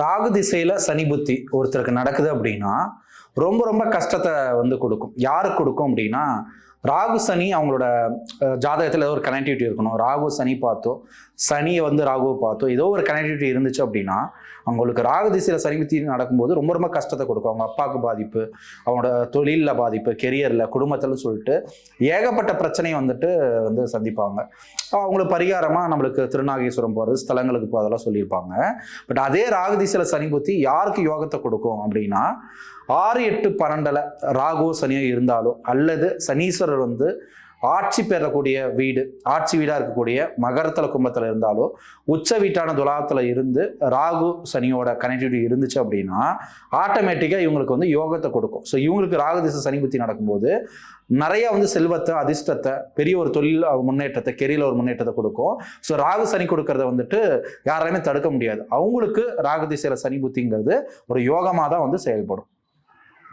ராகு திசையில சனி புத்தி ஒருத்தருக்கு நடக்குது அப்படின்னா ரொம்ப ரொம்ப கஷ்டத்தை வந்து கொடுக்கும். யாருக்கு கொடுக்கும் அப்படின்னா, ராகு சனி அவங்களோட ஜாதகத்தில் ஏதோ ஒரு கனெக்டிவிட்டி இருக்கணும். ராகு சனி பார்த்தோ, சனியை வந்து ராகுவை பார்த்தோ, ஏதோ ஒரு கனெக்டிவிட்டி இருந்துச்சு அப்படின்னா, அவங்களுக்கு ராகு திசையில சனி புத்தி நடக்கும்போது ரொம்ப ரொம்ப கஷ்டத்தை கொடுக்கும். அவங்க அப்பாவுக்கு பாதிப்பு, அவங்களோட தொழிலில் பாதிப்பு, கெரியரில், குடும்பத்தில் சொல்லிட்டு ஏகப்பட்ட பிரச்சனையை வந்து சந்திப்பாங்க. அவங்களுக்கு பரிகாரமாக நம்மளுக்கு திருநாகேஸ்வரம் போகிறது, ஸ்தலங்களுக்கு போகிறதெல்லாம் சொல்லியிருப்பாங்க. பட் அதே ராகு திசையில சனி புத்தி யாருக்கு யோகத்தை கொடுக்கும் அப்படின்னா, 6, 8, 12 ராகு சனியோ இருந்தாலோ, அல்லது சனீஸ்வரர் வந்து ஆட்சி பெறக்கூடிய வீடு, ஆட்சி வீடாக இருக்கக்கூடிய மகரத்தில் கும்பத்தில் இருந்தாலோ, உச்ச வீட்டான துலாத்தில் இருந்து ராகு சனியோட கனெக்டிவிட்டி இருந்துச்சு அப்படின்னா ஆட்டோமேட்டிக்காக இவங்களுக்கு வந்து யோகத்தை கொடுக்கும். ஸோ இவங்களுக்கு ராகு திசை சனி புத்தி நடக்கும்போது நிறைய வந்து செல்வத்தை, அதிர்ஷ்டத்தை, பெரிய ஒரு தொழில் முன்னேற்றத்தை, கெரியரில் ஒரு முன்னேற்றத்தை கொடுக்கும். ஸோ ராகு சனி கொடுக்கறத வந்துட்டு யாராலுமே தடுக்க முடியாது. அவங்களுக்கு ராகு திசையில சனி புத்திங்கிறது ஒரு யோகமாக தான் வந்து செயல்படும்.